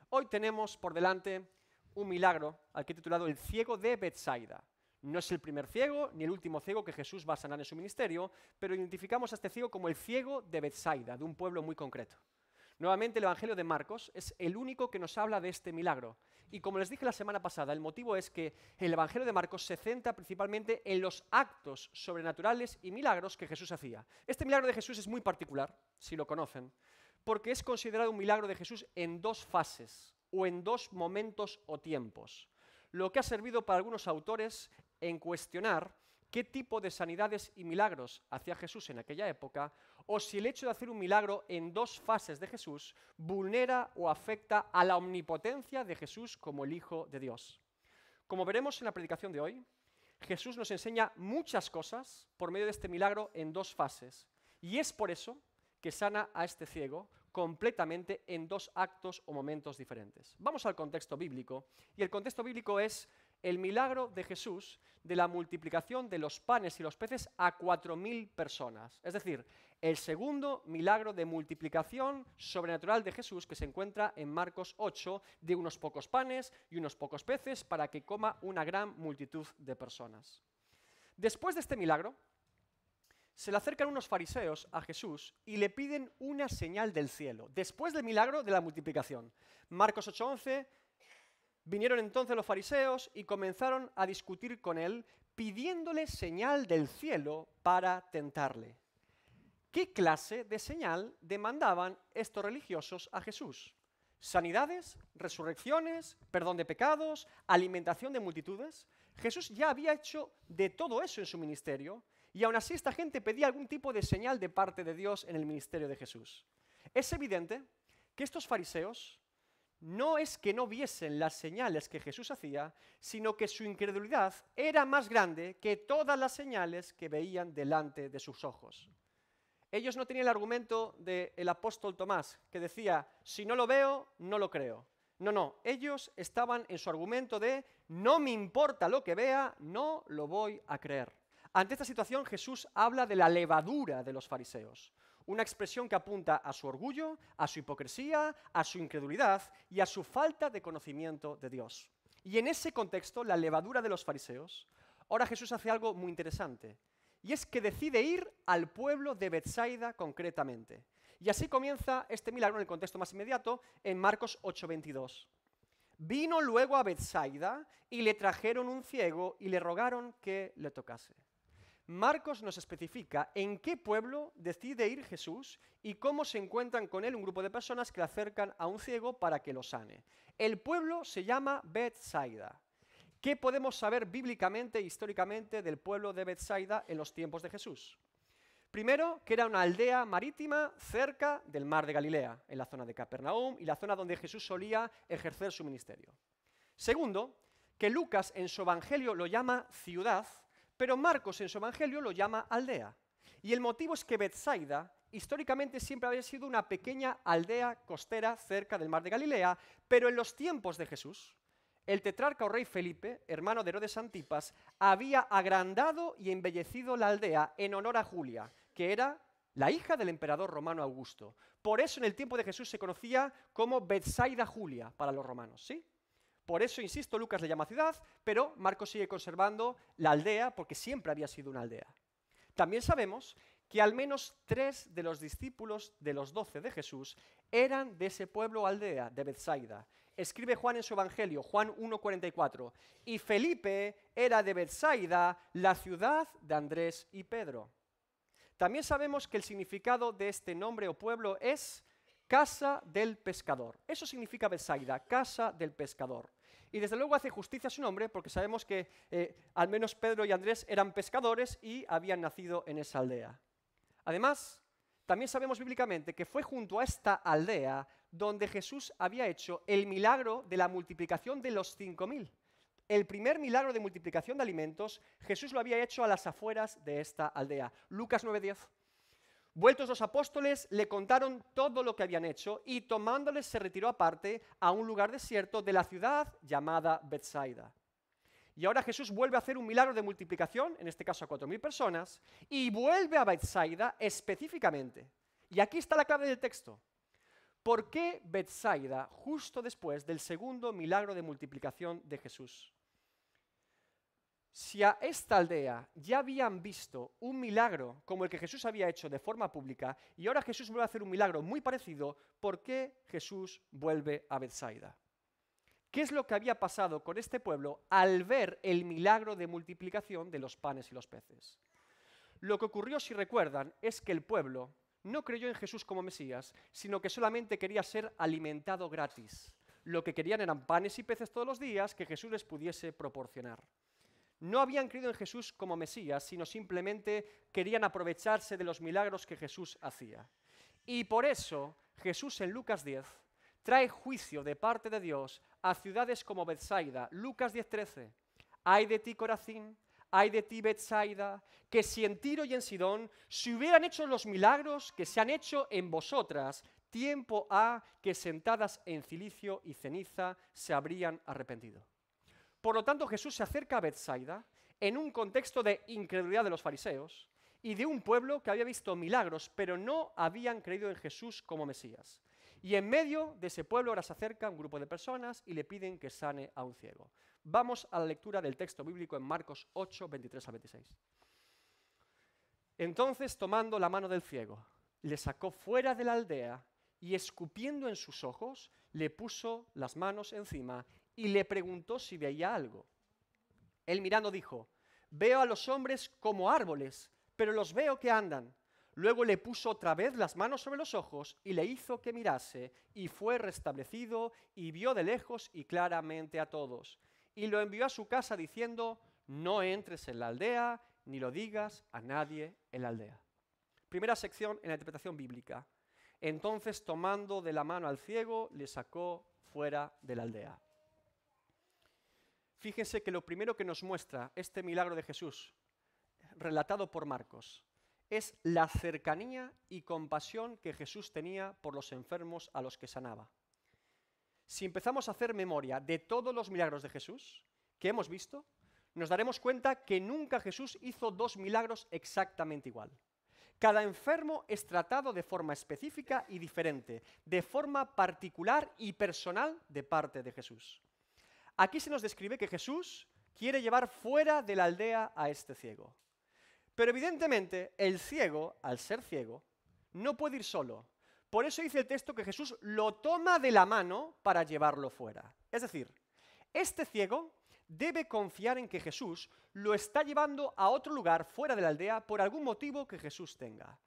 Hoy tenemos por delante un milagro al que he titulado El ciego de Betsaida. No es el primer ciego ni el último ciego que Jesús va a sanar en su ministerio, pero identificamos a este ciego como el ciego de Betsaida, de un pueblo muy concreto. Nuevamente, el Evangelio de Marcos es el único que nos habla de este milagro. Y como les dije la semana pasada, el motivo es que el Evangelio de Marcos se centra principalmente en los actos sobrenaturales y milagros que Jesús hacía. Este milagro de Jesús es muy particular, si lo conocen, porque es considerado un milagro de Jesús en dos fases, o en dos momentos o tiempos, lo que ha servido para algunos autores en cuestionar qué tipo de sanidades y milagros hacía Jesús en aquella época, o si el hecho de hacer un milagro en dos fases de Jesús vulnera o afecta a la omnipotencia de Jesús como el Hijo de Dios. Como veremos en la predicación de hoy, Jesús nos enseña muchas cosas por medio de este milagro en dos fases, y es por eso que sana a este ciego completamente en dos actos o momentos diferentes. Vamos al contexto bíblico, y el contexto bíblico es el milagro de Jesús de la multiplicación de los panes y los peces a 4.000 personas. Es decir, el segundo milagro de multiplicación sobrenatural de Jesús que se encuentra en Marcos 8, de unos pocos panes y unos pocos peces para que coma una gran multitud de personas. Después de este milagro, se le acercan unos fariseos a Jesús y le piden una señal del cielo, después del milagro de la multiplicación. Marcos 8:11, vinieron entonces los fariseos y comenzaron a discutir con él, pidiéndole señal del cielo para tentarle. ¿Qué clase de señal demandaban estos religiosos a Jesús? ¿Sanidades, resurrecciones, perdón de pecados, alimentación de multitudes? Jesús ya había hecho de todo eso en su ministerio, y aún así esta gente pedía algún tipo de señal de parte de Dios en el ministerio de Jesús. Es evidente que estos fariseos no es que no viesen las señales que Jesús hacía, sino que su incredulidad era más grande que todas las señales que veían delante de sus ojos. Ellos no tenían el argumento del apóstol Tomás, que decía, si no lo veo, no lo creo. No, ellos estaban en su argumento de, no me importa lo que vea, no lo voy a creer. Ante esta situación, Jesús habla de la levadura de los fariseos, una expresión que apunta a su orgullo, a su hipocresía, a su incredulidad y a su falta de conocimiento de Dios. Y en ese contexto, la levadura de los fariseos, ahora Jesús hace algo muy interesante, y es que decide ir al pueblo de Betsaida concretamente. Y así comienza este milagro en el contexto más inmediato, en Marcos 8:22. Vino luego a Betsaida y le trajeron un ciego y le rogaron que le tocase. Marcos nos especifica en qué pueblo decide ir Jesús y cómo se encuentran con él un grupo de personas que le acercan a un ciego para que lo sane. El pueblo se llama Betsaida. ¿Qué podemos saber bíblicamente e históricamente del pueblo de Betsaida en los tiempos de Jesús? Primero, que era una aldea marítima cerca del mar de Galilea, en la zona de Capernaum y la zona donde Jesús solía ejercer su ministerio. Segundo, que Lucas en su evangelio lo llama ciudad, pero Marcos en su evangelio lo llama aldea. Y el motivo es que Betsaida históricamente siempre había sido una pequeña aldea costera cerca del mar de Galilea, pero en los tiempos de Jesús, el tetrarca o rey Felipe, hermano de Herodes Antipas, había agrandado y embellecido la aldea en honor a Julia, que era la hija del emperador romano Augusto. Por eso en el tiempo de Jesús se conocía como Betsaida Julia para los romanos, ¿sí? Por eso, insisto, Lucas le llama ciudad, pero Marcos sigue conservando la aldea porque siempre había sido una aldea. También sabemos que al menos 3 de los discípulos de los 12 de Jesús eran de ese pueblo o aldea de Betsaida. Escribe Juan en su Evangelio, Juan 1:44, y Felipe era de Betsaida, la ciudad de Andrés y Pedro. También sabemos que el significado de este nombre o pueblo es casa del pescador. Eso significa Betsaida, casa del pescador. Y desde luego hace justicia a su nombre porque sabemos que al menos Pedro y Andrés eran pescadores y habían nacido en esa aldea. Además, también sabemos bíblicamente que fue junto a esta aldea donde Jesús había hecho el milagro de la multiplicación de los 5.000. El primer milagro de multiplicación de alimentos, Jesús lo había hecho a las afueras de esta aldea. Lucas 9:10. Vueltos los apóstoles, le contaron todo lo que habían hecho y tomándoles se retiró aparte a un lugar desierto de la ciudad llamada Betsaida. Y ahora Jesús vuelve a hacer un milagro de multiplicación, en este caso a 4.000 personas, y vuelve a Betsaida específicamente. Y aquí está la clave del texto. ¿por qué Betsaida justo después del segundo milagro de multiplicación de Jesús? Si a esta aldea ya habían visto un milagro como el que Jesús había hecho de forma pública y ahora Jesús vuelve a hacer un milagro muy parecido, ¿por qué Jesús vuelve a Betsaida? ¿Qué es lo que había pasado con este pueblo al ver el milagro de multiplicación de los panes y los peces? Lo que ocurrió, si recuerdan, es que el pueblo no creyó en Jesús como Mesías, sino que solamente quería ser alimentado gratis. Lo que querían eran panes y peces todos los días que Jesús les pudiese proporcionar. No habían creído en Jesús como Mesías, sino simplemente querían aprovecharse de los milagros que Jesús hacía. Y por eso Jesús en Lucas 10 trae juicio de parte de Dios a ciudades como Betsaida. Lucas 10:13. Ay de ti, Corazín, ay de ti, Betsaida, que si en Tiro y en Sidón se hubieran hecho los milagros que se han hecho en vosotras, tiempo ha que sentadas en cilicio y ceniza se habrían arrepentido. Por lo tanto, Jesús se acerca a Betsaida en un contexto de incredulidad de los fariseos y de un pueblo que había visto milagros, pero no habían creído en Jesús como Mesías. Y en medio de ese pueblo ahora se acerca un grupo de personas y le piden que sane a un ciego. Vamos a la lectura del texto bíblico en Marcos 8, 23 a 26. Entonces, tomando la mano del ciego, le sacó fuera de la aldea y escupiendo en sus ojos, le puso las manos encima y le preguntó si veía algo. Él mirando dijo: veo a los hombres como árboles, pero los veo que andan. Luego le puso otra vez las manos sobre los ojos y le hizo que mirase, y fue restablecido y vio de lejos y claramente a todos. Y lo envió a su casa diciendo: no entres en la aldea, ni lo digas a nadie en la aldea. Primera sección en la interpretación bíblica. Entonces, tomando de la mano al ciego, le sacó fuera de la aldea. Fíjense que lo primero que nos muestra este milagro de Jesús, relatado por Marcos, es la cercanía y compasión que Jesús tenía por los enfermos a los que sanaba. Si empezamos a hacer memoria de todos los milagros de Jesús que hemos visto, nos daremos cuenta que nunca Jesús hizo dos milagros exactamente igual. Cada enfermo es tratado de forma específica y diferente, de forma particular y personal de parte de Jesús. Aquí se nos describe que Jesús quiere llevar fuera de la aldea a este ciego. Pero evidentemente el ciego, al ser ciego, no puede ir solo. Por eso dice el texto que Jesús lo toma de la mano para llevarlo fuera. Es decir, este ciego debe confiar en que Jesús lo está llevando a otro lugar fuera de la aldea por algún motivo que Jesús tenga.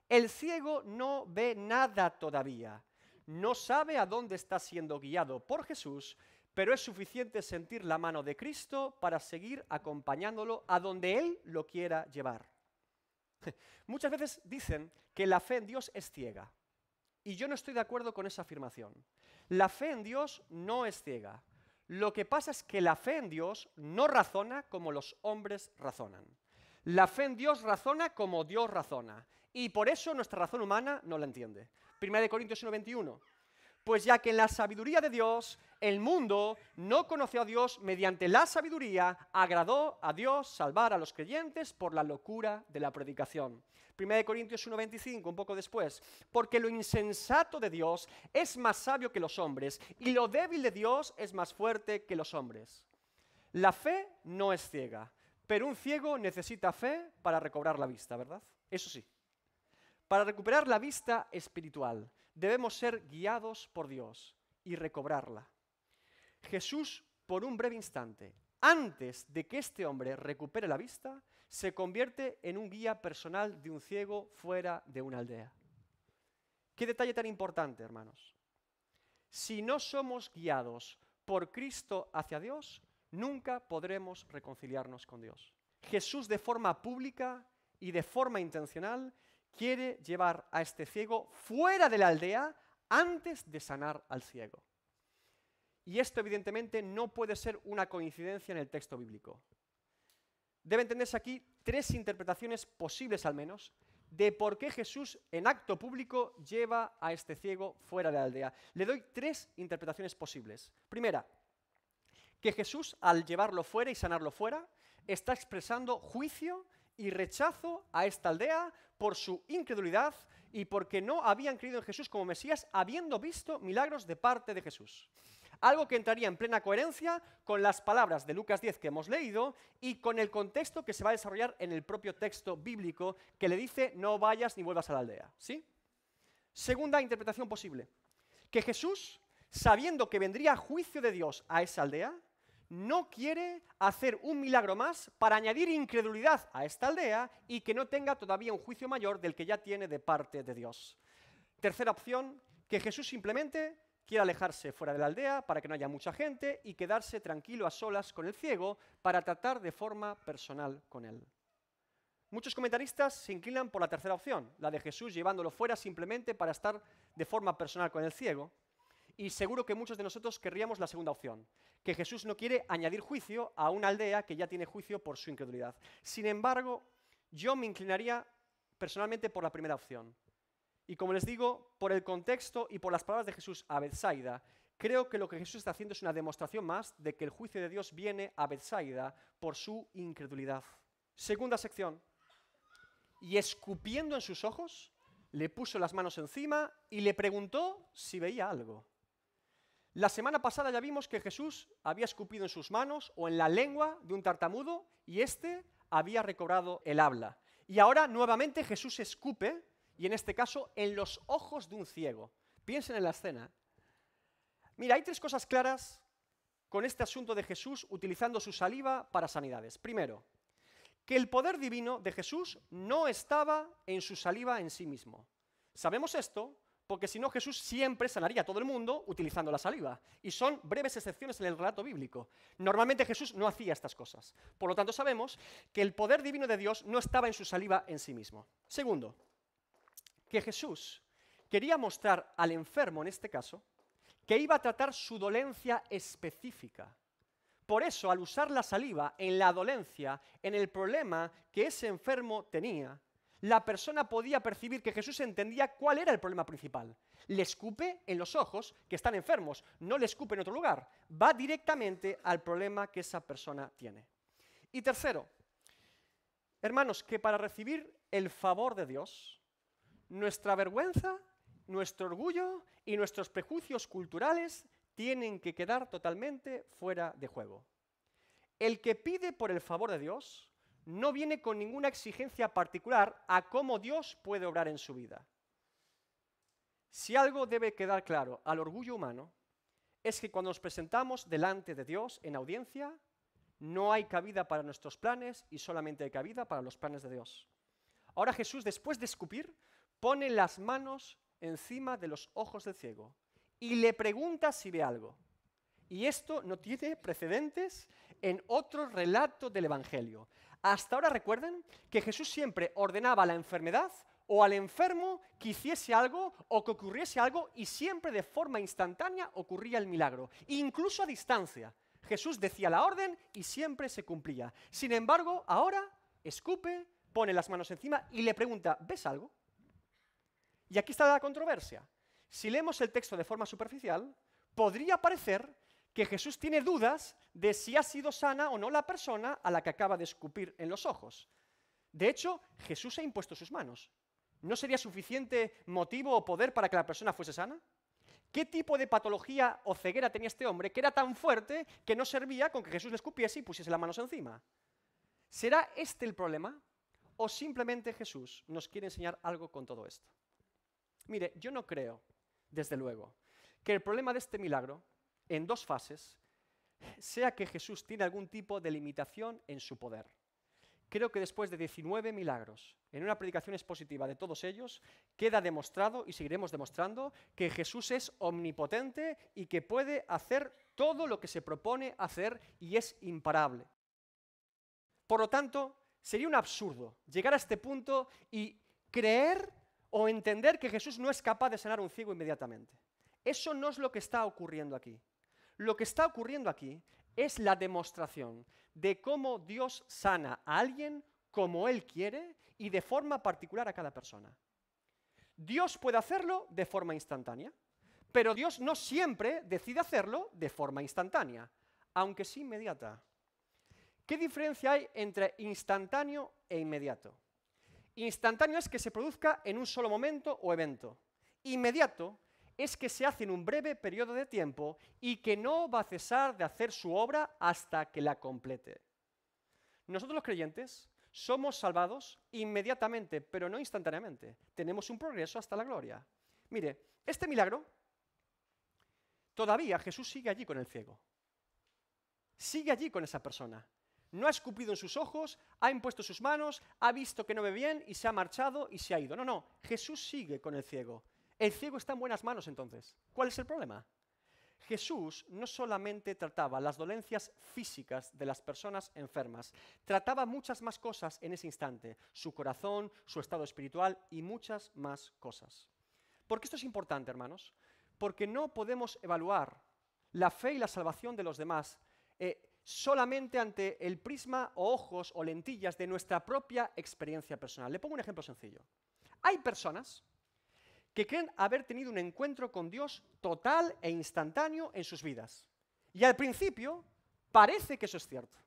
El ciego no ve nada todavía, no sabe a dónde está siendo guiado por Jesús, pero es suficiente sentir la mano de Cristo para seguir acompañándolo a donde Él lo quiera llevar. Muchas veces dicen que la fe en Dios es ciega, y yo no estoy de acuerdo con esa afirmación. La fe en Dios no es ciega. Lo que pasa es que la fe en Dios no razona como los hombres razonan. La fe en Dios razona como Dios razona, y por eso nuestra razón humana no la entiende. 1 Corintios 1:21. Pues ya que en la sabiduría de Dios, el mundo no conoció a Dios mediante la sabiduría, agradó a Dios salvar a los creyentes por la locura de la predicación. 1 Corintios 1:25, un poco después. Porque lo insensato de Dios es más sabio que los hombres, y lo débil de Dios es más fuerte que los hombres. La fe no es ciega, pero un ciego necesita fe para recobrar la vista, ¿verdad? Eso sí. Para recuperar la vista espiritual, debemos ser guiados por Dios y recobrarla. Jesús, por un breve instante, antes de que este hombre recupere la vista, se convierte en un guía personal de un ciego fuera de una aldea. ¿Qué detalle tan importante, hermanos? Si no somos guiados por Cristo hacia Dios, nunca podremos reconciliarnos con Dios. Jesús, de forma pública y de forma intencional, quiere llevar a este ciego fuera de la aldea antes de sanar al ciego. Y esto evidentemente no puede ser una coincidencia en el texto bíblico. Debe entenderse aquí tres interpretaciones posibles al menos de por qué Jesús en acto público lleva a este ciego fuera de la aldea. Le doy tres interpretaciones posibles. Primera, que Jesús al llevarlo fuera y sanarlo fuera está expresando juicio y rechazo a esta aldea por su incredulidad y porque no habían creído en Jesús como Mesías, habiendo visto milagros de parte de Jesús. Algo que entraría en plena coherencia con las palabras de Lucas 10 que hemos leído y con el contexto que se va a desarrollar en el propio texto bíblico que le dice no vayas ni vuelvas a la aldea. ¿Sí? Segunda interpretación posible, que Jesús, sabiendo que vendría juicio de Dios a esa aldea, no quiere hacer un milagro más para añadir incredulidad a esta aldea y que no tenga todavía un juicio mayor del que ya tiene de parte de Dios. Tercera opción, que Jesús simplemente quiere alejarse fuera de la aldea para que no haya mucha gente y quedarse tranquilo a solas con el ciego para tratar de forma personal con él. Muchos comentaristas se inclinan por la tercera opción, la de Jesús llevándolo fuera simplemente para estar de forma personal con el ciego. Y seguro que muchos de nosotros querríamos la segunda opción, que Jesús no quiere añadir juicio a una aldea que ya tiene juicio por su incredulidad. Sin embargo, yo me inclinaría personalmente por la primera opción. Y como les digo, por el contexto y por las palabras de Jesús a Betsaida, creo que lo que Jesús está haciendo es una demostración más de que el juicio de Dios viene a Betsaida por su incredulidad. Segunda sección. Y escupiendo en sus ojos, le puso las manos encima y le preguntó si veía algo. La semana pasada ya vimos que Jesús había escupido en sus manos o en la lengua de un tartamudo y éste había recobrado el habla. Y ahora nuevamente Jesús escupe, y en este caso en los ojos de un ciego. Piensen en la escena. Mira, hay tres cosas claras con este asunto de Jesús utilizando su saliva para sanidades. Primero, que el poder divino de Jesús no estaba en su saliva en sí mismo. Sabemos esto porque si no Jesús siempre sanaría a todo el mundo utilizando la saliva. Y son breves excepciones en el relato bíblico. Normalmente Jesús no hacía estas cosas. Por lo tanto sabemos que el poder divino de Dios no estaba en su saliva en sí mismo. Segundo, que Jesús quería mostrar al enfermo en este caso que iba a tratar su dolencia específica. Por eso, al usar la saliva en la dolencia, en el problema que ese enfermo tenía, la persona podía percibir que Jesús entendía cuál era el problema principal. Le escupe en los ojos que están enfermos, no le escupe en otro lugar. Va directamente al problema que esa persona tiene. Y tercero, hermanos, que para recibir el favor de Dios, nuestra vergüenza, nuestro orgullo y nuestros prejuicios culturales tienen que quedar totalmente fuera de juego. El que pide por el favor de Dios no viene con ninguna exigencia particular a cómo Dios puede obrar en su vida. Si algo debe quedar claro al orgullo humano, es que cuando nos presentamos delante de Dios en audiencia, no hay cabida para nuestros planes y solamente hay cabida para los planes de Dios. Ahora Jesús, después de escupir, pone las manos encima de los ojos del ciego y le pregunta si ve algo. Y esto no tiene precedentes en otro relato del Evangelio. Hasta ahora recuerden que Jesús siempre ordenaba a la enfermedad o al enfermo que hiciese algo o que ocurriese algo y siempre de forma instantánea ocurría el milagro, incluso a distancia. Jesús decía la orden y siempre se cumplía. Sin embargo, ahora escupe, pone las manos encima y le pregunta, ¿ves algo? Y aquí está la controversia. Si leemos el texto de forma superficial, podría parecer que Jesús tiene dudas de si ha sido sana o no la persona a la que acaba de escupir en los ojos. De hecho, Jesús ha impuesto sus manos. ¿No sería suficiente motivo o poder para que la persona fuese sana? ¿Qué tipo de patología o ceguera tenía este hombre que era tan fuerte que no servía con que Jesús le escupiese y pusiese las manos encima? ¿Será este el problema? ¿O simplemente Jesús nos quiere enseñar algo con todo esto? Mire, yo no creo, desde luego, que el problema de este milagro, en dos fases, sea que Jesús tiene algún tipo de limitación en su poder. Creo que después de 19 milagros, en una predicación expositiva de todos ellos, queda demostrado, y seguiremos demostrando, que Jesús es omnipotente y que puede hacer todo lo que se propone hacer y es imparable. Por lo tanto, sería un absurdo llegar a este punto y creer o entender que Jesús no es capaz de sanar a un ciego inmediatamente. Eso no es lo que está ocurriendo aquí. Lo que está ocurriendo aquí es la demostración de cómo Dios sana a alguien como Él quiere y de forma particular a cada persona. Dios puede hacerlo de forma instantánea, pero Dios no siempre decide hacerlo de forma instantánea, aunque sí inmediata. ¿Qué diferencia hay entre instantáneo e inmediato? Instantáneo es que se produzca en un solo momento o evento. Inmediato es que se hace en un breve periodo de tiempo y que no va a cesar de hacer su obra hasta que la complete. Nosotros los creyentes somos salvados inmediatamente, pero no instantáneamente. Tenemos un progreso hasta la gloria. Mire, este milagro, todavía Jesús sigue allí con el ciego. Sigue allí con esa persona. No ha escupido en sus ojos, ha impuesto sus manos, ha visto que no ve bien y se ha marchado y se ha ido. No, Jesús sigue con el ciego. El ciego está en buenas manos entonces. ¿Cuál es el problema? Jesús no solamente trataba las dolencias físicas de las personas enfermas, trataba muchas más cosas en ese instante, su corazón, su estado espiritual y muchas más cosas. ¿Por qué esto es importante, hermanos? Porque no podemos evaluar la fe y la salvación de los demás solamente ante el prisma o ojos o lentillas de nuestra propia experiencia personal. Le pongo un ejemplo sencillo. Hay personas que creen haber tenido un encuentro con Dios total e instantáneo en sus vidas. Y al principio parece que eso es cierto.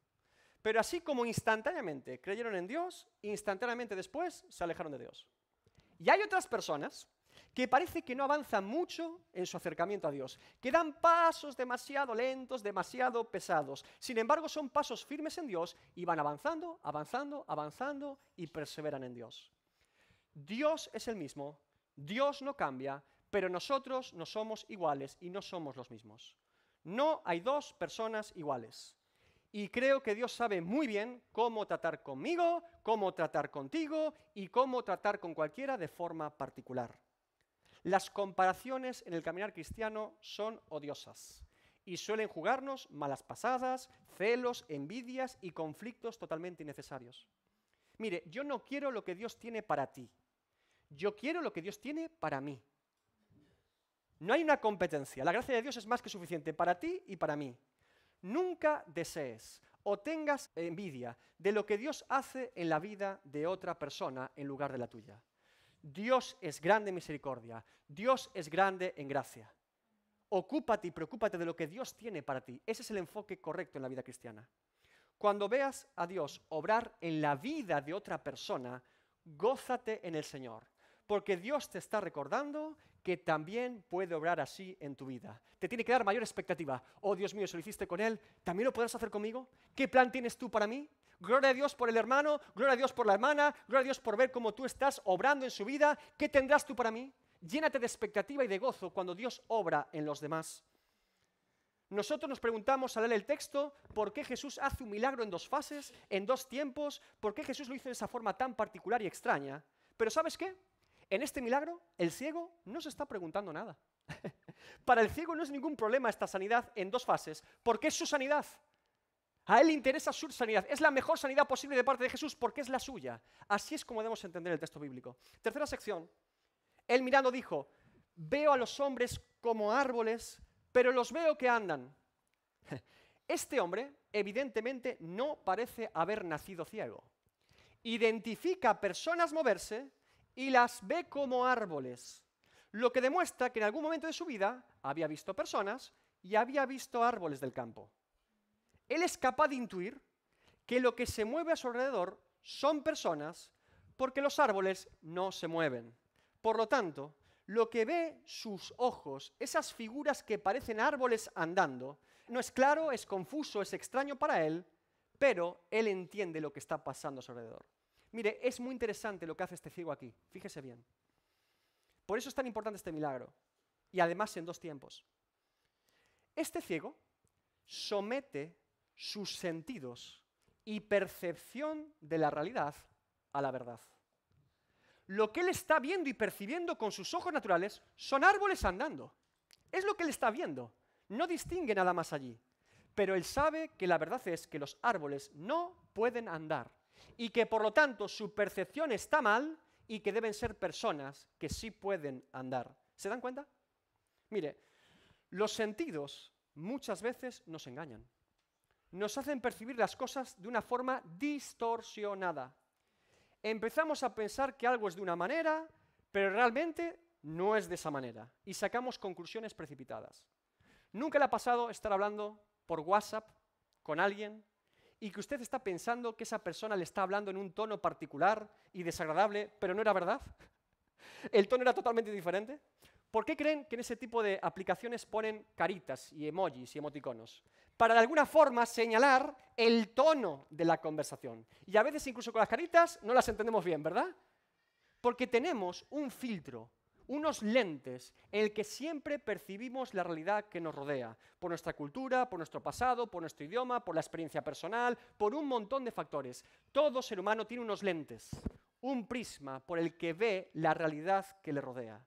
Pero así como instantáneamente creyeron en Dios, instantáneamente después se alejaron de Dios. Y hay otras personas que parece que no avanzan mucho en su acercamiento a Dios, que dan pasos demasiado lentos, demasiado pesados. Sin embargo, son pasos firmes en Dios y van avanzando, avanzando, avanzando y perseveran en Dios. Dios es el mismo, Dios no cambia, pero nosotros no somos iguales y no somos los mismos. No hay dos personas iguales. Y creo que Dios sabe muy bien cómo tratar conmigo, cómo tratar contigo y cómo tratar con cualquiera de forma particular. Las comparaciones en el caminar cristiano son odiosas y suelen jugarnos malas pasadas, celos, envidias y conflictos totalmente innecesarios. Mire, yo no quiero lo que Dios tiene para ti. Yo quiero lo que Dios tiene para mí. No hay una competencia. La gracia de Dios es más que suficiente para ti y para mí. Nunca desees o tengas envidia de lo que Dios hace en la vida de otra persona en lugar de la tuya. Dios es grande en misericordia. Dios es grande en gracia. Ocúpate y preocúpate de lo que Dios tiene para ti. Ese es el enfoque correcto en la vida cristiana. Cuando veas a Dios obrar en la vida de otra persona, gózate en el Señor. Porque Dios te está recordando que también puede obrar así en tu vida. Te tiene que dar mayor expectativa. Oh, Dios mío, si lo hiciste con él, ¿también lo podrás hacer conmigo? ¿Qué plan tienes tú para mí? Gloria a Dios por el hermano, gloria a Dios por la hermana, gloria a Dios por ver cómo tú estás obrando en su vida. ¿Qué tendrás tú para mí? Llénate de expectativa y de gozo cuando Dios obra en los demás. Nosotros nos preguntamos al leer el texto por qué Jesús hace un milagro en dos fases, en dos tiempos, por qué Jesús lo hizo de esa forma tan particular y extraña. Pero ¿sabes qué? En este milagro, el ciego no se está preguntando nada. Para el ciego no es ningún problema esta sanidad en dos fases, porque es su sanidad. A él le interesa su sanidad. Es la mejor sanidad posible de parte de Jesús porque es la suya. Así es como debemos entender el texto bíblico. Tercera sección. Él mirando dijo, veo a los hombres como árboles, pero los veo que andan. Este hombre, evidentemente, no parece haber nacido ciego. Identifica a personas moverse y las ve como árboles, lo que demuestra que en algún momento de su vida había visto personas y había visto árboles del campo. Él es capaz de intuir que lo que se mueve a su alrededor son personas porque los árboles no se mueven. Por lo tanto, lo que ve sus ojos, esas figuras que parecen árboles andando, no es claro, es confuso, es extraño para él, pero él entiende lo que está pasando a su alrededor. Mire, es muy interesante lo que hace este ciego aquí, fíjese bien. Por eso es tan importante este milagro, y además en dos tiempos. Este ciego somete sus sentidos y percepción de la realidad a la verdad. Lo que él está viendo y percibiendo con sus ojos naturales son árboles andando. Es lo que él está viendo. No distingue nada más allí. Pero él sabe que la verdad es que los árboles no pueden andar y que por lo tanto su percepción está mal y que deben ser personas que sí pueden andar. ¿Se dan cuenta? Mire, los sentidos muchas veces nos engañan. Nos hacen percibir las cosas de una forma distorsionada. Empezamos a pensar que algo es de una manera, pero realmente no es de esa manera. Y sacamos conclusiones precipitadas. ¿Nunca le ha pasado estar hablando por WhatsApp con alguien y que usted está pensando que esa persona le está hablando en un tono particular y desagradable, pero no era verdad? ¿El tono era totalmente diferente? ¿Por qué creen que en ese tipo de aplicaciones ponen caritas y emojis y emoticonos? Para de alguna forma señalar el tono de la conversación. Y a veces incluso con las caritas no las entendemos bien, ¿verdad? Porque tenemos un filtro, unos lentes en el que siempre percibimos la realidad que nos rodea, por nuestra cultura, por nuestro pasado, por nuestro idioma, por la experiencia personal, por un montón de factores. Todo ser humano tiene unos lentes, un prisma por el que ve la realidad que le rodea.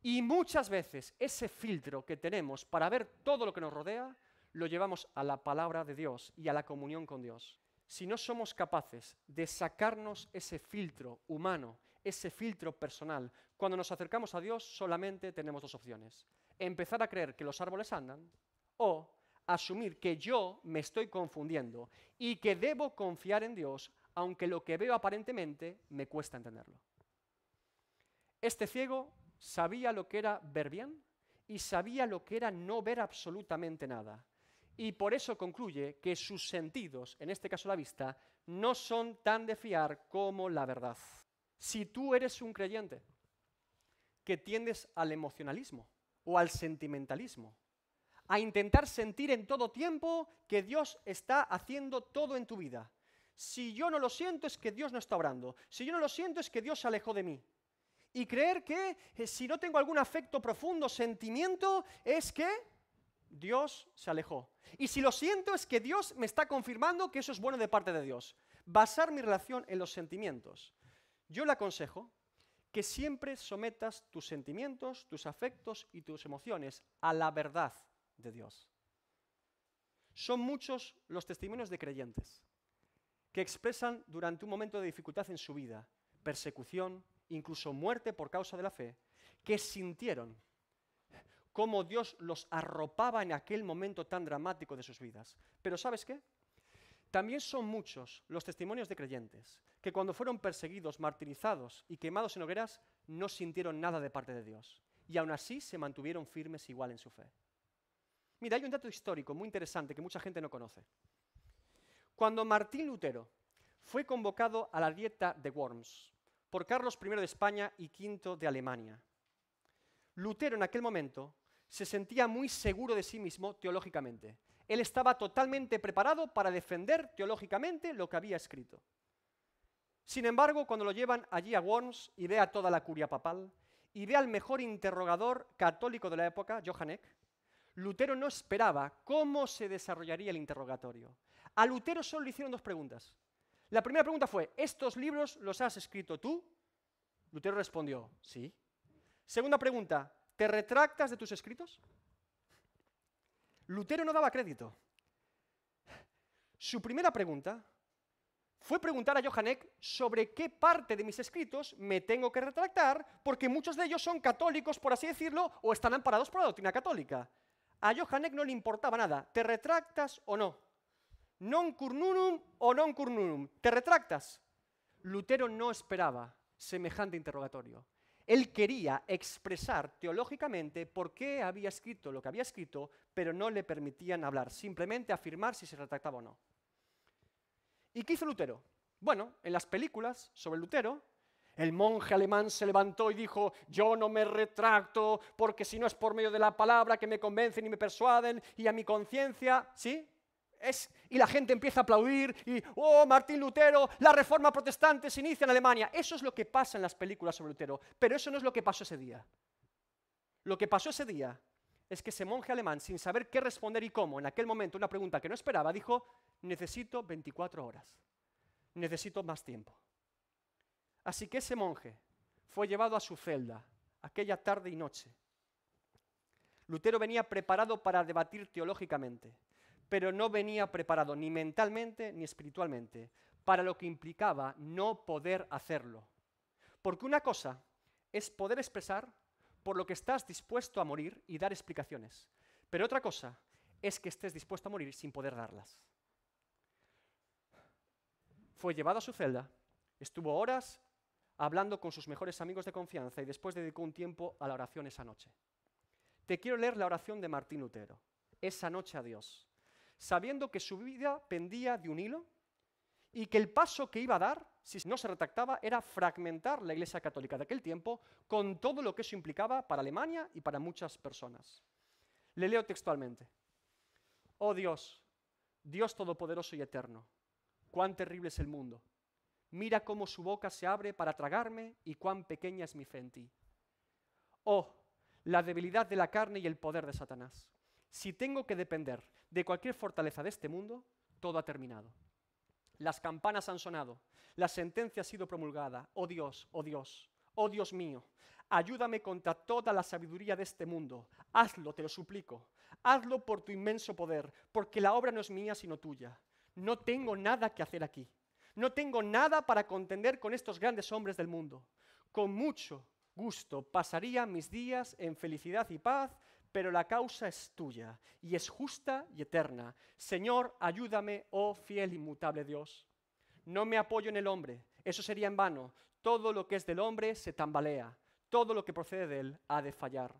Y muchas veces ese filtro que tenemos para ver todo lo que nos rodea, lo llevamos a la palabra de Dios y a la comunión con Dios. Si no somos capaces de sacarnos ese filtro humano, ese filtro personal, cuando nos acercamos a Dios solamente tenemos dos opciones. Empezar a creer que los árboles andan o asumir que yo me estoy confundiendo y que debo confiar en Dios, aunque lo que veo aparentemente me cuesta entenderlo. Este ciego sabía lo que era ver bien y sabía lo que era no ver absolutamente nada. Y por eso concluye que sus sentidos, en este caso la vista, no son tan de fiar como la verdad. Si tú eres un creyente que tiendes al emocionalismo o al sentimentalismo, a intentar sentir en todo tiempo que Dios está haciendo todo en tu vida. Si yo no lo siento es que Dios no está obrando. Si yo no lo siento es que Dios se alejó de mí. Y creer que si no tengo algún afecto profundo, sentimiento, es que Dios se alejó. Y si lo siento es que Dios me está confirmando que eso es bueno de parte de Dios. Basar mi relación en los sentimientos. Yo le aconsejo que siempre sometas tus sentimientos, tus afectos y tus emociones a la verdad de Dios. Son muchos los testimonios de creyentes que expresan durante un momento de dificultad en su vida, persecución, incluso muerte por causa de la fe, que sintieron cómo Dios los arropaba en aquel momento tan dramático de sus vidas. Pero ¿sabes qué? También son muchos los testimonios de creyentes que cuando fueron perseguidos, martirizados y quemados en hogueras, no sintieron nada de parte de Dios. Y aún así se mantuvieron firmes igual en su fe. Mira, hay un dato histórico muy interesante que mucha gente no conoce. Cuando Martín Lutero fue convocado a la Dieta de Worms por Carlos I de España y V de Alemania, Lutero en aquel momento se sentía muy seguro de sí mismo teológicamente. Él estaba totalmente preparado para defender teológicamente lo que había escrito. Sin embargo, cuando lo llevan allí a Worms y ve a toda la curia papal y ve al mejor interrogador católico de la época, Johann Eck, Lutero no esperaba cómo se desarrollaría el interrogatorio. A Lutero solo le hicieron dos preguntas. La primera pregunta fue, ¿estos libros los has escrito tú? Lutero respondió, sí. Segunda pregunta, ¿te retractas de tus escritos? Lutero no daba crédito. Su primera pregunta fue preguntar a Johann Eck sobre qué parte de mis escritos me tengo que retractar, porque muchos de ellos son católicos, por así decirlo, o están amparados por la doctrina católica. A Johann Eck no le importaba nada, ¿te retractas o no? Non curnunum o non curnunum, ¿te retractas? Lutero no esperaba semejante interrogatorio. Él quería expresar teológicamente por qué había escrito lo que había escrito, pero no le permitían hablar, simplemente afirmar si se retractaba o no. ¿Y qué hizo Lutero? Bueno, en las películas sobre Lutero, el monje alemán se levantó y dijo, yo no me retracto porque si no es por medio de la palabra que me convencen y me persuaden y a mi conciencia, ¿sí? Y la gente empieza a aplaudir y, oh, Martín Lutero, la reforma protestante se inicia en Alemania. Eso es lo que pasa en las películas sobre Lutero, pero eso no es lo que pasó ese día. Lo que pasó ese día es que ese monje alemán, sin saber qué responder y cómo, en aquel momento una pregunta que no esperaba, dijo, necesito 24 horas, necesito más tiempo. Así que ese monje fue llevado a su celda aquella tarde y noche. Lutero venía preparado para debatir teológicamente, pero no venía preparado ni mentalmente ni espiritualmente para lo que implicaba no poder hacerlo. Porque una cosa es poder expresar por lo que estás dispuesto a morir y dar explicaciones, pero otra cosa es que estés dispuesto a morir sin poder darlas. Fue llevado a su celda, estuvo horas hablando con sus mejores amigos de confianza y después dedicó un tiempo a la oración esa noche. Te quiero leer la oración de Martín Lutero, esa noche a Dios. sabiendo que su vida pendía de un hilo y que el paso que iba a dar, si no se retractaba, era fragmentar la Iglesia Católica de aquel tiempo con todo lo que eso implicaba para Alemania y para muchas personas. Le leo textualmente. Oh Dios, Dios todopoderoso y eterno, cuán terrible es el mundo. Mira cómo su boca se abre para tragarme y cuán pequeña es mi fe en ti. Oh, la debilidad de la carne y el poder de Satanás. Si tengo que depender de cualquier fortaleza de este mundo, todo ha terminado. Las campanas han sonado, la sentencia ha sido promulgada. Oh Dios, oh Dios, oh Dios mío, ayúdame contra toda la sabiduría de este mundo. Hazlo, te lo suplico. Hazlo por tu inmenso poder, porque la obra no es mía sino tuya. No tengo nada que hacer aquí. No tengo nada para contender con estos grandes hombres del mundo. Con mucho gusto pasaría mis días en felicidad y paz, pero la causa es tuya y es justa y eterna. Señor, ayúdame, oh fiel e inmutable Dios. No me apoyo en el hombre, eso sería en vano. Todo lo que es del hombre se tambalea, todo lo que procede de él ha de fallar.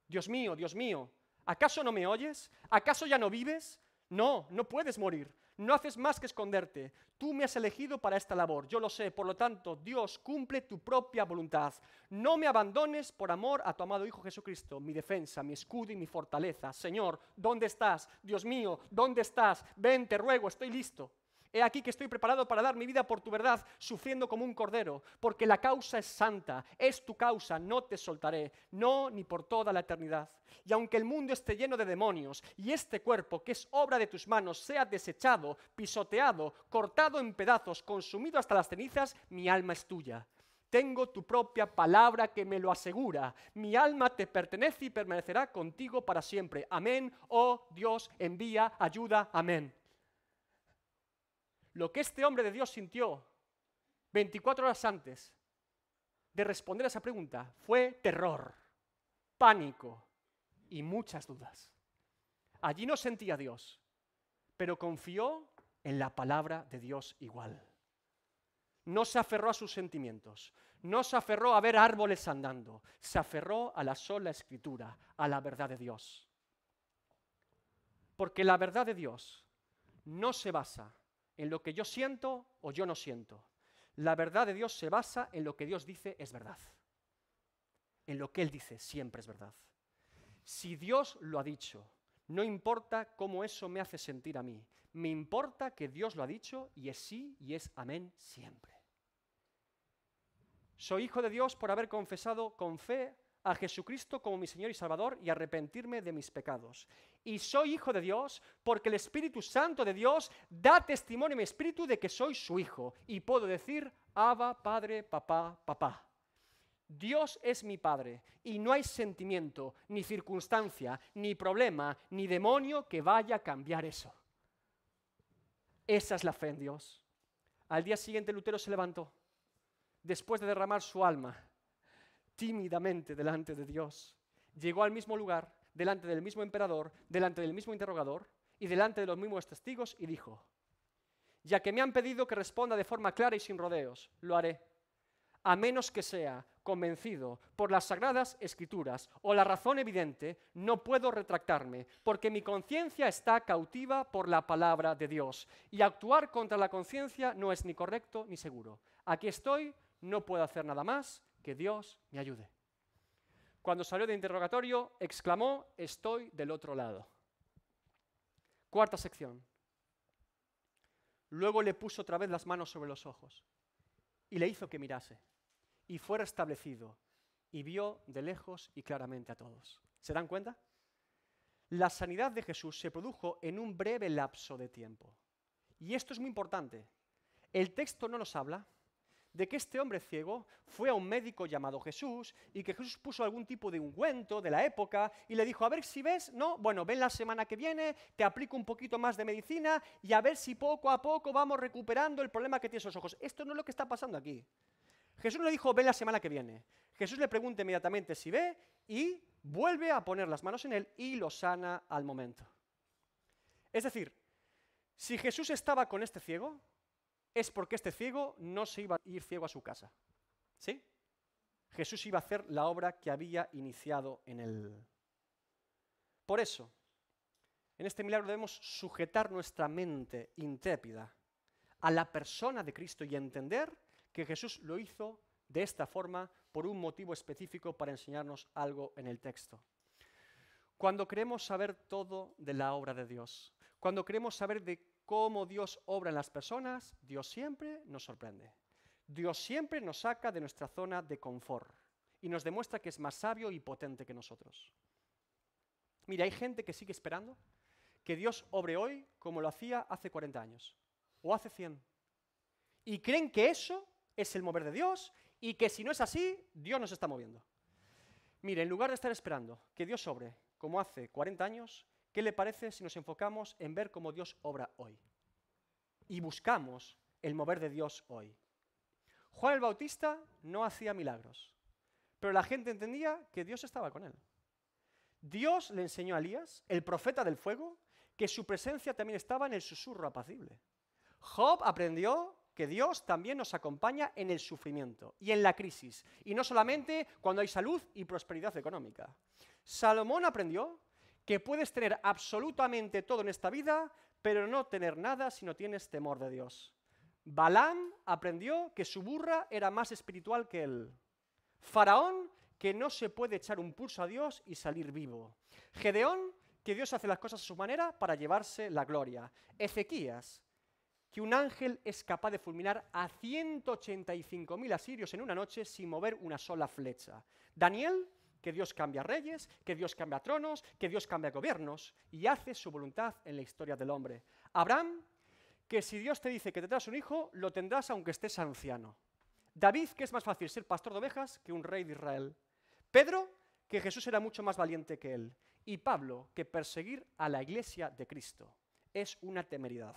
Dios mío, ¿acaso no me oyes? ¿Acaso ya no vives? No, no puedes morir. No haces más que esconderte. Tú me has elegido para esta labor, yo lo sé. Por lo tanto, Dios, cumple tu propia voluntad. No me abandones por amor a tu amado Hijo Jesucristo, mi defensa, mi escudo y mi fortaleza. Señor, ¿dónde estás? Dios mío, ¿dónde estás? Ven, te ruego, estoy listo. He aquí que estoy preparado para dar mi vida por tu verdad, sufriendo como un cordero, porque la causa es santa, es tu causa, no te soltaré, no ni por toda la eternidad. Y aunque el mundo esté lleno de demonios, y este cuerpo, que es obra de tus manos, sea desechado, pisoteado, cortado en pedazos, consumido hasta las cenizas, mi alma es tuya. Tengo tu propia palabra que me lo asegura. Mi alma te pertenece y permanecerá contigo para siempre. Amén. Oh Dios, envía ayuda. Amén. Lo que este hombre de Dios sintió 24 horas antes de responder a esa pregunta fue terror, pánico y muchas dudas. Allí no sentía a Dios, pero confió en la palabra de Dios igual. No se aferró a sus sentimientos, no se aferró a ver árboles andando, se aferró a la sola Escritura, a la verdad de Dios. Porque la verdad de Dios no se basa en lo que yo siento o yo no siento. La verdad de Dios se basa en lo que Dios dice es verdad. En lo que Él dice siempre es verdad. Si Dios lo ha dicho, no importa cómo eso me hace sentir a mí. Me importa que Dios lo ha dicho y es sí y es amén siempre. Soy hijo de Dios por haber confesado con fe a Jesucristo como mi Señor y Salvador y arrepentirme de mis pecados. Y soy hijo de Dios porque el Espíritu Santo de Dios da testimonio en mi espíritu de que soy su hijo. Y puedo decir, Abba, Padre, papá, papá. Dios es mi Padre y no hay sentimiento, ni circunstancia, ni problema, ni demonio que vaya a cambiar eso. Esa es la fe en Dios. Al día siguiente Lutero se levantó, después de derramar su alma tímidamente delante de Dios. Llegó al mismo lugar, delante del mismo emperador, delante del mismo interrogador y delante de los mismos testigos y dijo, ya que me han pedido que responda de forma clara y sin rodeos, lo haré, a menos que sea convencido por las Sagradas Escrituras o la razón evidente, no puedo retractarme, porque mi conciencia está cautiva por la palabra de Dios, y actuar contra la conciencia no es ni correcto ni seguro. Aquí estoy, no puedo hacer nada más, que Dios me ayude. Cuando salió del interrogatorio, exclamó, estoy del otro lado. Cuarta sección. Luego le puso otra vez las manos sobre los ojos y le hizo que mirase. Y fue restablecido y vio de lejos y claramente a todos. ¿Se dan cuenta? La sanidad de Jesús se produjo en un breve lapso de tiempo. Y esto es muy importante. El texto no nos habla de que este hombre ciego fue a un médico llamado Jesús y que Jesús puso algún tipo de ungüento de la época y le dijo, a ver si ves, no, bueno, ven la semana que viene, te aplico un poquito más de medicina y a ver si poco a poco vamos recuperando el problema que tienes en los ojos. Esto no es lo que está pasando aquí. Jesús no le dijo, ven la semana que viene. Jesús le pregunta inmediatamente si ve y vuelve a poner las manos en él y lo sana al momento. Es decir, si Jesús estaba con este ciego, es porque este ciego no se iba a ir ciego a su casa. ¿Sí? Jesús iba a hacer la obra que había iniciado en él. Por eso, En este milagro debemos sujetar nuestra mente intrépida a la persona de Cristo y entender que Jesús lo hizo de esta forma por un motivo específico para enseñarnos algo en el texto. Cuando queremos saber todo de la obra de Dios, cuando queremos saber de cómo Dios obra en las personas, Dios siempre nos sorprende. Dios siempre nos saca de nuestra zona de confort y nos demuestra que es más sabio y potente que nosotros. Mira, hay gente que sigue esperando que Dios obre hoy como lo hacía hace 40 años o hace 100. Y creen que eso es el mover de Dios y que si no es así, Dios nos está moviendo. Mire, en lugar de estar esperando que Dios obre como hace 40 años, ¿qué le parece si nos enfocamos en ver cómo Dios obra hoy? Y buscamos el mover de Dios hoy. Juan el Bautista no hacía milagros, pero la gente entendía que Dios estaba con él. Dios le enseñó a Elías, el profeta del fuego, que su presencia también estaba en el susurro apacible. Job aprendió que Dios también nos acompaña en el sufrimiento y en la crisis, y no solamente cuando hay salud y prosperidad económica. Salomón aprendió que puedes tener absolutamente todo en esta vida, pero no tener nada si no tienes temor de Dios. Balaam aprendió que su burra era más espiritual que él. Faraón, que no se puede echar un pulso a Dios y salir vivo. Gedeón, que Dios hace las cosas a su manera para llevarse la gloria. Ezequías, que un ángel es capaz de fulminar a 185.000 asirios en una noche sin mover una sola flecha. Daniel, que Dios cambia reyes, que Dios cambia tronos, que Dios cambia gobiernos y hace su voluntad en la historia del hombre. Abraham, que si Dios te dice que tendrás un hijo, lo tendrás aunque estés anciano. David, que es más fácil ser pastor de ovejas que un rey de Israel. Pedro, que Jesús era mucho más valiente que él. Y Pablo, que perseguir a la iglesia de Cristo es una temeridad.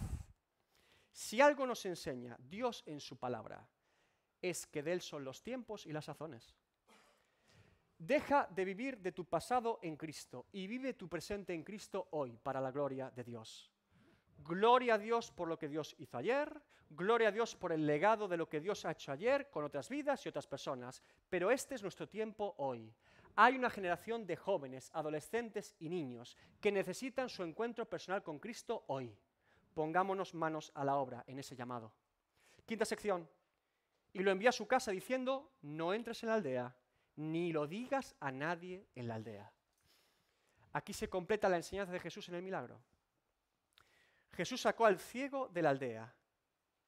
Si algo nos enseña Dios en su palabra, es que de Él son los tiempos y las sazones. Deja de vivir de tu pasado en Cristo y vive tu presente en Cristo hoy para la gloria de Dios. Gloria a Dios por lo que Dios hizo ayer, gloria a Dios por el legado de lo que Dios ha hecho ayer con otras vidas y otras personas, pero este es nuestro tiempo hoy. Hay una generación de jóvenes, adolescentes y niños que necesitan su encuentro personal con Cristo hoy. Pongámonos manos a la obra en ese llamado. Quinta sección. Y lo envía a su casa diciendo, no entres en la aldea, ni lo digas a nadie en la aldea. Aquí se completa la enseñanza de Jesús en el milagro. Jesús sacó al ciego de la aldea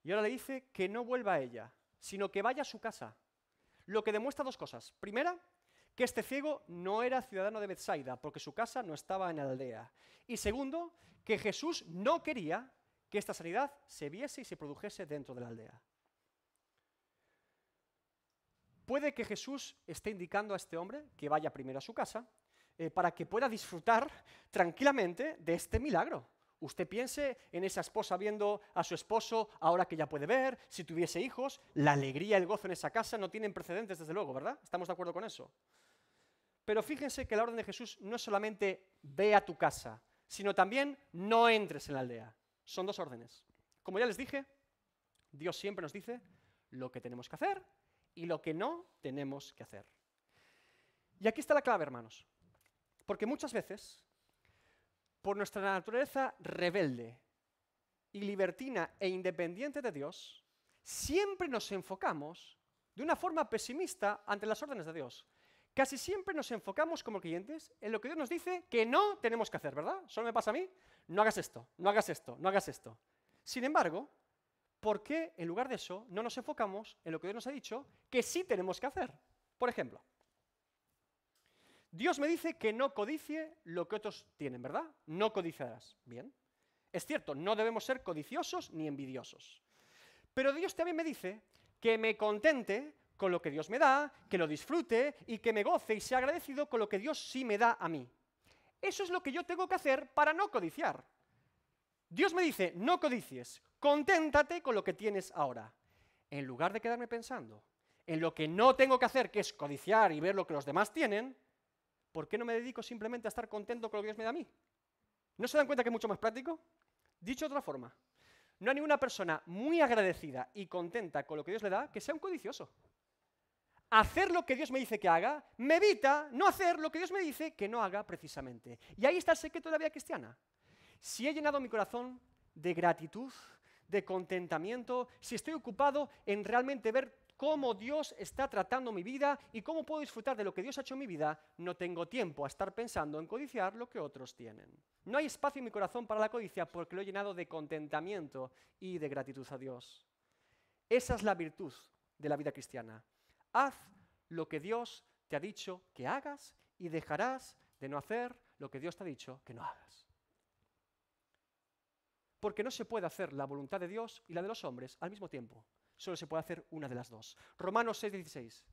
y ahora le dice que no vuelva a ella, sino que vaya a su casa. Lo que demuestra dos cosas. Primera, que este ciego no era ciudadano de Betsaida, porque su casa no estaba en la aldea. Y segundo, que Jesús no quería que esta sanidad se viese y se produjese dentro de la aldea. Puede que Jesús esté indicando a este hombre que vaya primero a su casa para que pueda disfrutar tranquilamente de este milagro. Usted piense en esa esposa viendo a su esposo ahora que ya puede ver, si tuviese hijos, la alegría y el gozo en esa casa no tienen precedentes, desde luego, ¿verdad? ¿Estamos de acuerdo con eso? Pero fíjense que la orden de Jesús no es solamente ve a tu casa, sino también no entres en la aldea. Son dos órdenes. Como ya les dije, Dios siempre nos dice lo que tenemos que hacer y lo que no tenemos que hacer. Y aquí está la clave, hermanos. Porque muchas veces, por nuestra naturaleza rebelde y libertina e independiente de Dios, siempre nos enfocamos de una forma pesimista ante las órdenes de Dios. Casi siempre nos enfocamos como creyentes en lo que Dios nos dice que no tenemos que hacer, ¿verdad? Solo me pasa a mí, no hagas esto, no hagas esto, no hagas esto. Sin embargo, ¿por qué en lugar de eso no nos enfocamos en lo que Dios nos ha dicho que sí tenemos que hacer? Por ejemplo, Dios me dice que no codicie lo que otros tienen, ¿verdad? No codiciarás. Bien. Es cierto, no debemos ser codiciosos ni envidiosos. Pero Dios también me dice que me contente con lo que Dios me da, que lo disfrute y que me goce y sea agradecido con lo que Dios sí me da a mí. Eso es lo que yo tengo que hacer para no codiciar. Dios me dice, no codicies, conténtate con lo que tienes ahora. En lugar de quedarme pensando en lo que no tengo que hacer, que es codiciar y ver lo que los demás tienen, ¿por qué no me dedico simplemente a estar contento con lo que Dios me da a mí? ¿No se dan cuenta que es mucho más práctico? Dicho de otra forma, no hay ninguna persona muy agradecida y contenta con lo que Dios le da que sea un codicioso. Hacer lo que Dios me dice que haga me evita no hacer lo que Dios me dice que no haga precisamente. Y ahí está el secreto de la vida cristiana. si he llenado mi corazón de gratitud, de contentamiento, si estoy ocupado en realmente ver cómo Dios está tratando mi vida y cómo puedo disfrutar de lo que Dios ha hecho en mi vida, no tengo tiempo a estar pensando en codiciar lo que otros tienen. No hay espacio en mi corazón para la codicia porque lo he llenado de contentamiento y de gratitud a Dios. Esa es la virtud de la vida cristiana. Haz lo que Dios te ha dicho que hagas y dejarás de no hacer lo que Dios te ha dicho que no hagas. Porque no se puede hacer la voluntad de Dios y la de los hombres al mismo tiempo. Solo se puede hacer una de las dos. Romanos 6:16.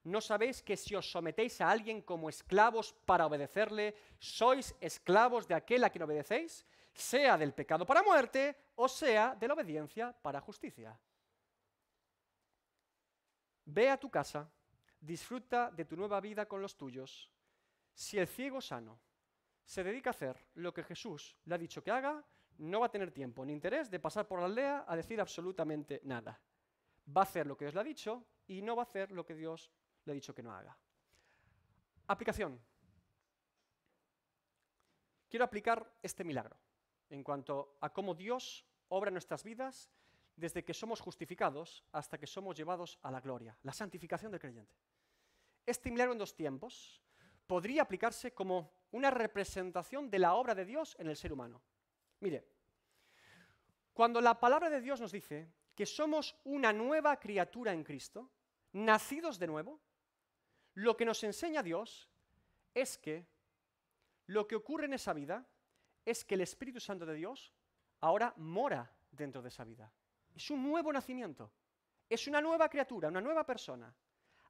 ¿No sabéis que si os sometéis a alguien como esclavos para obedecerle, sois esclavos de aquel a quien obedecéis, sea del pecado para muerte o sea de la obediencia para justicia? Ve a tu casa, disfruta de tu nueva vida con los tuyos. Si el ciego sano se dedica a hacer lo que Jesús le ha dicho que haga, no va a tener tiempo ni interés de pasar por la aldea a decir absolutamente nada. Va a hacer lo que Dios le ha dicho y no va a hacer lo que Dios le ha dicho que no haga. Aplicación. Quiero aplicar este milagro en cuanto a cómo Dios obra en nuestras vidas desde que somos justificados hasta que somos llevados a la gloria, la santificación del creyente. Este milagro en dos tiempos podría aplicarse como una representación de la obra de Dios en el ser humano. Mire, cuando la palabra de Dios nos dice que somos una nueva criatura en Cristo, nacidos de nuevo, lo que nos enseña Dios es que lo que ocurre en esa vida es que el Espíritu Santo de Dios ahora mora dentro de esa vida. Es un nuevo nacimiento, es una nueva criatura, una nueva persona.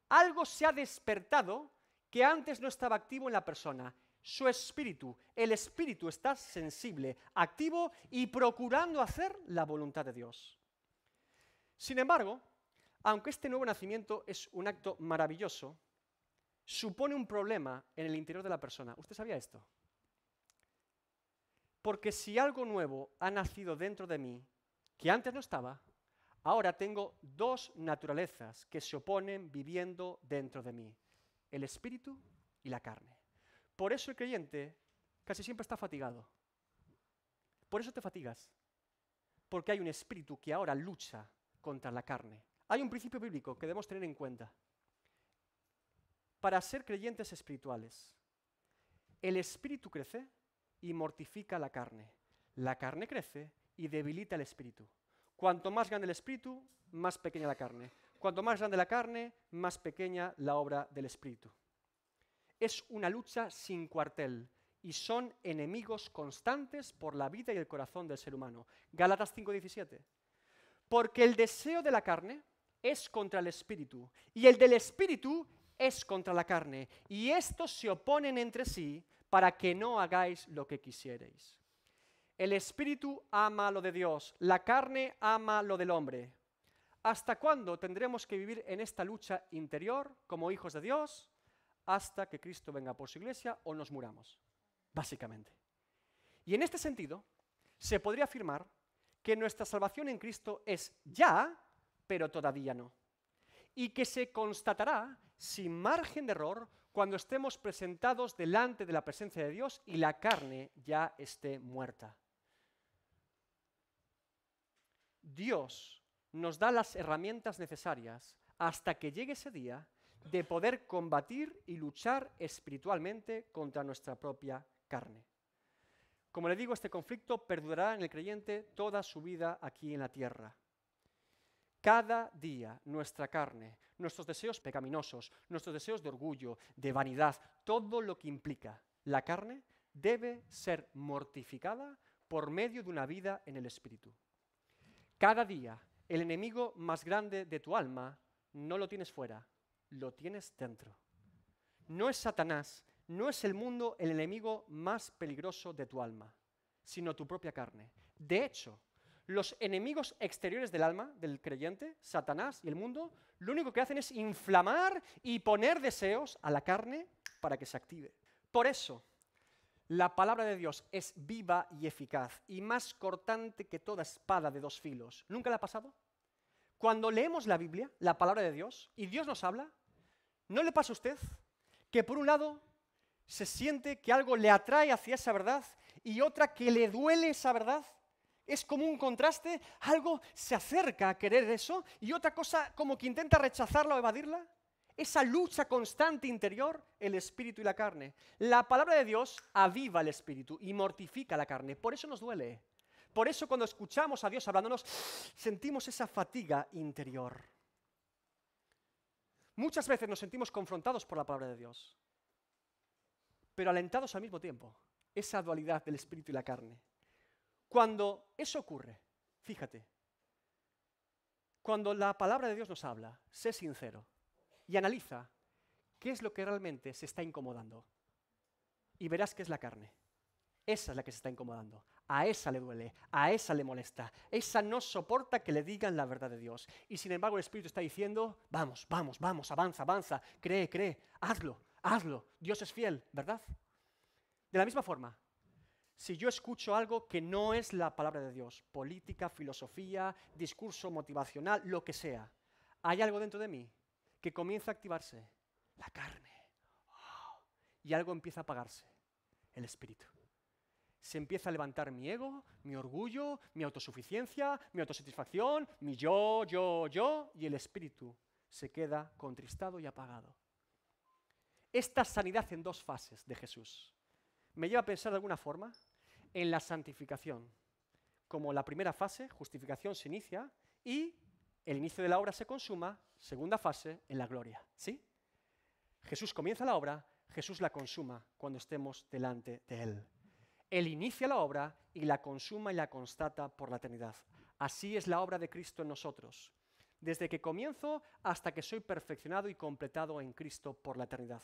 Algo se ha despertado que antes no estaba activo en la persona. Su espíritu, el espíritu está sensible, activo y procurando hacer la voluntad de Dios. Sin embargo, aunque este nuevo nacimiento es un acto maravilloso, supone un problema en el interior de la persona. ¿Usted sabía esto? Porque si algo nuevo ha nacido dentro de mí, que antes no estaba, ahora tengo dos naturalezas que se oponen viviendo dentro de mí, el espíritu y la carne. Por eso el creyente casi siempre está fatigado. Por eso te fatigas, porque hay un espíritu que ahora lucha contra la carne. Hay un principio bíblico que debemos tener en cuenta. Para ser creyentes espirituales, el espíritu crece y mortifica la carne. La carne crece y debilita el espíritu. Cuanto más grande el espíritu, más pequeña la carne. Cuanto más grande la carne, más pequeña la obra del espíritu. Es una lucha sin cuartel y son enemigos constantes por la vida y el corazón del ser humano. Gálatas 5:17. Porque el deseo de la carne es contra el espíritu y el del espíritu es contra la carne, y estos se oponen entre sí para que no hagáis lo que quisierais. El espíritu ama lo de Dios, la carne ama lo del hombre. ¿Hasta cuándo tendremos que vivir en esta lucha interior como hijos de Dios? Hasta que Cristo venga por su iglesia o nos muramos, básicamente. Y en este sentido, se podría afirmar que nuestra salvación en Cristo es ya, pero todavía no. Y que se constatará sin margen de error cuando estemos presentados delante de la presencia de Dios y la carne ya esté muerta. Dios nos da las herramientas necesarias hasta que llegue ese día de poder combatir y luchar espiritualmente contra nuestra propia carne. Como le digo, este conflicto perdurará en el creyente toda su vida aquí en la tierra. Cada día nuestra carne, nuestros deseos pecaminosos, nuestros deseos de orgullo, de vanidad, todo lo que implica la carne, debe ser mortificada por medio de una vida en el Espíritu. Cada día el enemigo más grande de tu alma no lo tienes fuera, lo tienes dentro. No es Satanás, no es el mundo el enemigo más peligroso de tu alma, sino tu propia carne. De hecho, los enemigos exteriores del alma, del creyente, Satanás y el mundo, lo único que hacen es inflamar y poner deseos a la carne para que se active. Por eso, la palabra de Dios es viva y eficaz y más cortante que toda espada de dos filos. ¿Nunca le ha pasado? Cuando leemos la Biblia, la palabra de Dios, y Dios nos habla, ¿no le pasa a usted que por un lado se siente que algo le atrae hacia esa verdad y otra que le duele esa verdad. Es como un contraste, algo se acerca a querer eso y otra cosa como que intenta rechazarla o evadirla. Esa lucha constante interior, el espíritu y la carne. La palabra de Dios aviva el espíritu y mortifica la carne, por eso nos duele. Por eso cuando escuchamos a Dios hablándonos, sentimos esa fatiga interior. Muchas veces nos sentimos confrontados por la palabra de Dios, pero alentados al mismo tiempo. Esa dualidad del espíritu y la carne. Cuando eso ocurre, fíjate, cuando la palabra de Dios nos habla, sé sincero y analiza qué es lo que realmente se está incomodando. Y verás que es la carne. Esa es la que se está incomodando. A esa le duele, a esa le molesta. Esa no soporta que le digan la verdad de Dios. Y sin embargo el Espíritu está diciendo, vamos, vamos, vamos, avanza, avanza, cree, cree, hazlo, hazlo. Dios es fiel, ¿verdad? De la misma forma, si yo escucho algo que no es la palabra de Dios, política, filosofía, discurso motivacional, lo que sea, hay algo dentro de mí que comienza a activarse, la carne, y algo empieza a apagarse, el espíritu. Se empieza a levantar mi ego, mi orgullo, mi autosuficiencia, mi autosatisfacción, mi yo, y el espíritu se queda contristado y apagado. Esta sanidad en dos fases de Jesús me lleva a pensar de alguna forma en la santificación. Como la primera fase, justificación, se inicia y el inicio de la obra se consuma, segunda fase, en la gloria. ¿Sí? Jesús comienza la obra, Jesús la consuma cuando estemos delante de Él. Él inicia la obra y la consuma y la constata por la eternidad. Así es la obra de Cristo en nosotros, desde que comienzo hasta que soy perfeccionado y completado en Cristo por la eternidad.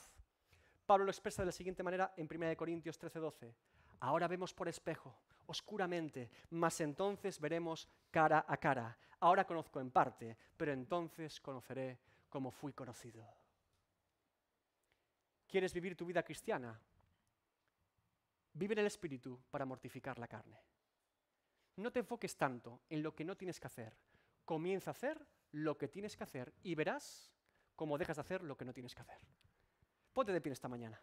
Pablo lo expresa de la siguiente manera en 1 Corintios 13:12. Ahora vemos por espejo, oscuramente, mas entonces veremos cara a cara. Ahora conozco en parte, pero entonces conoceré como fui conocido. ¿Quieres vivir tu vida cristiana? Vive en el Espíritu para mortificar la carne. No te enfoques tanto en lo que no tienes que hacer. Comienza a hacer lo que tienes que hacer y verás cómo dejas de hacer lo que no tienes que hacer. Ponte de pie esta mañana.